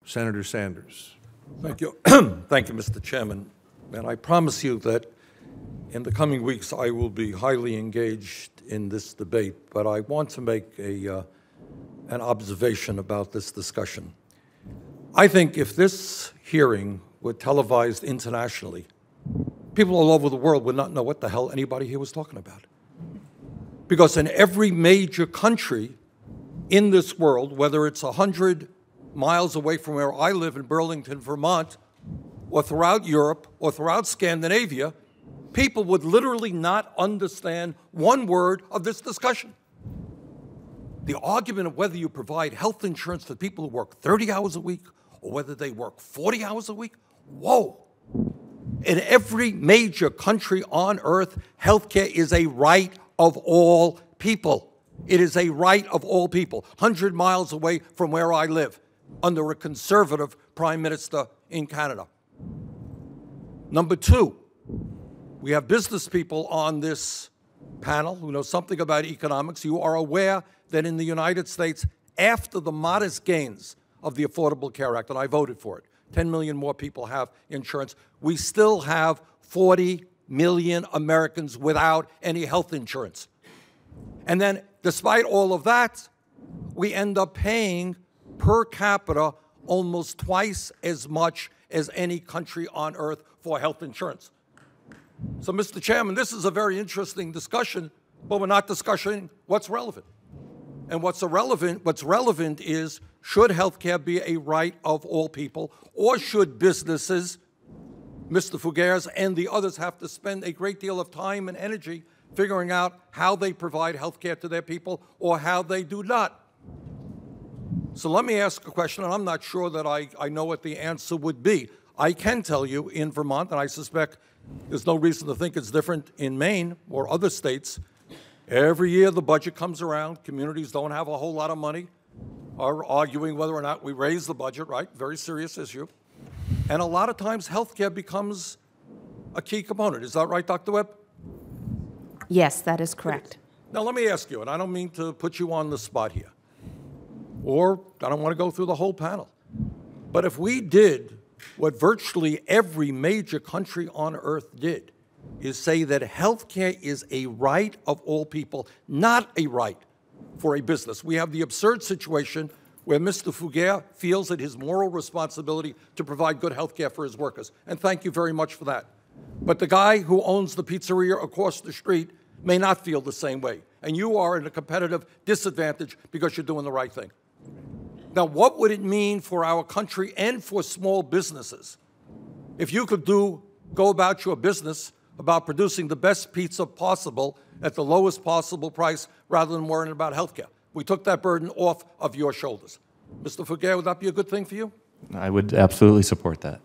Senator Sanders. Thank you. Thank you, Mr. Chairman. And I promise you that in the coming weeks I will be highly engaged in this debate, but I want to make an observation about this discussion. I think if this hearing were televised internationally, people all over the world would not know what the hell anybody here was talking about. Because in every major country in this world, whether it's 100 miles away from where I live in Burlington, Vermont, or throughout Europe, or throughout Scandinavia, people would literally not understand one word of this discussion. The argument of whether you provide health insurance for people who work 30 hours a week or whether they work 40 hours a week, whoa. In every major country on earth, healthcare is a right of all people. It is a right of all people, 100 miles away from where I live, under a conservative prime minister in Canada. Number two, we have business people on this panel who know something about economics. You are aware that in the United States, after the modest gains of the Affordable Care Act, and I voted for it, 10 million more people have insurance, we still have 40 million Americans without any health insurance. And then, despite all of that, we end up paying per capita almost twice as much as any country on earth for health insurance. So, Mr. Chairman, this is a very interesting discussion, but we're not discussing what's relevant. And what's relevant is, should health care be a right of all people, or should businesses, Mr. Fugere and the others, have to spend a great deal of time and energy figuring out how they provide health care to their people or how they do not? So let me ask a question, and I'm not sure that I know what the answer would be. I can tell you in Vermont, and I suspect there's no reason to think it's different in Maine or other states, every year the budget comes around, communities don't have a whole lot of money, are arguing whether or not we raise the budget, right? Very serious issue. And a lot of times health care becomes a key component. Is that right, Dr. Webb? Yes, that is correct. Now let me ask you, and I don't mean to put you on the spot here, or I don't want to go through the whole panel, but if we did what virtually every major country on earth did, is say that health care is a right of all people, not a right for a business. We have the absurd situation where Mr. Fugere feels it his moral responsibility to provide good health care for his workers, and thank you very much for that. But the guy who owns the pizzeria across the street may not feel the same way, and you are at a competitive disadvantage because you're doing the right thing. Now, what would it mean for our country and for small businesses if you could go about your business about producing the best pizza possible at the lowest possible price rather than worrying about health care? We took that burden off of your shoulders. Mr. Fugere, would that be a good thing for you? I would absolutely support that.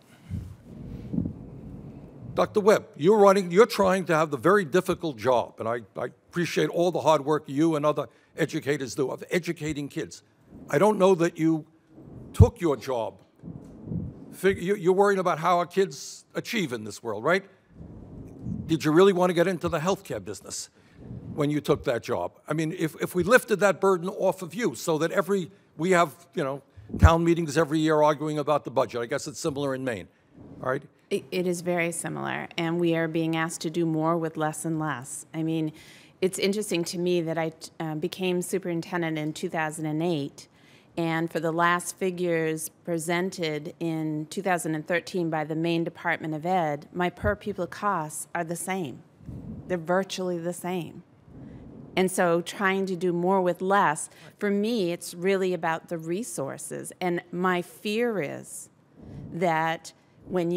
Dr. Webb, you're trying to have the very difficult job, and I appreciate all the hard work you and other educators do of educating kids. I don't know that you took your job. You're worried about how our kids achieve in this world, right? Did you really want to get into the healthcare business when you took that job? I mean, if we lifted that burden off of you so that we have, town meetings every year arguing about the budget. I guess it's similar in Maine, all right? It is very similar, and we are being asked to do more with less and less. I mean, it's interesting to me that I became superintendent in 2008, and for the last figures presented in 2013 by the Maine Department of Ed, my per pupil costs are the same. They're virtually the same. And so trying to do more with less, for me, it's really about the resources. And my fear is that when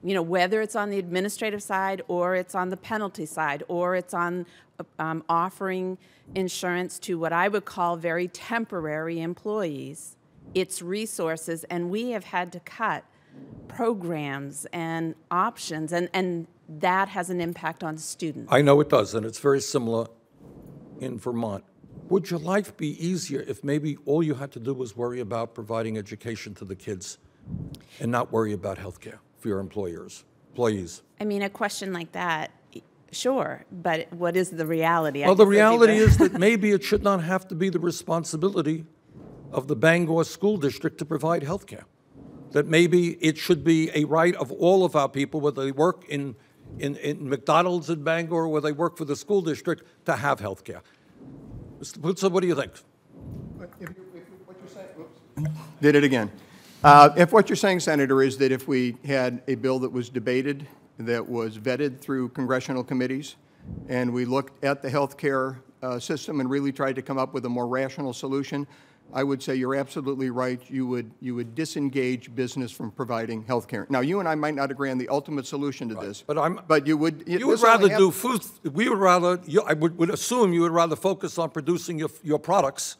whether it's on the administrative side or it's on the penalty side or it's on offering insurance to what I would call very temporary employees, it's resources, and we have had to cut programs and options, and that has an impact on students. I know it does, and it's very similar in Vermont. Would your life be easier if maybe all you had to do was worry about providing education to the kids and not worry about health care for your employees? I mean, a question like that, sure, but what is the reality? Well, the reality is that maybe it should not have to be the responsibility of the Bangor School District to provide health care. That maybe it should be a right of all of our people, whether they work in McDonald's in Bangor or whether they work for the school district, to have health care. Mr. Puzza, what do you think? What you're saying, whoops. Did it again. If what you're saying, Senator, is that if we had a bill that was debated, that was vetted through congressional committees, and we looked at the health care system and really tried to come up with a more rational solution, I would say you're absolutely right. You would disengage business from providing health care. Now, you and I might not agree on the ultimate solution to this, but you would. You would rather do food. We would rather. I would assume you would rather focus on producing your products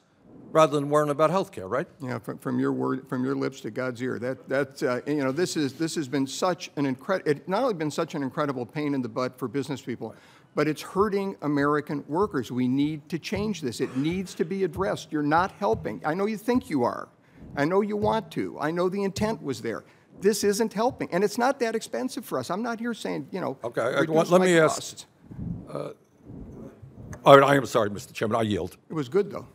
rather than worrying about health care, right? Yeah, from your lips to God's ear. You know, this has been such an it's not only been such an incredible pain in the butt for business people, but it's hurting American workers. We need to change this. It needs to be addressed. You're not helping. I know you think you are. I know you want to. I know the intent was there. This isn't helping, and it's not that expensive for us. I'm not here saying, you know, okay. Let me ask. All right, I am sorry, Mr. Chairman. I yield. It was good, though.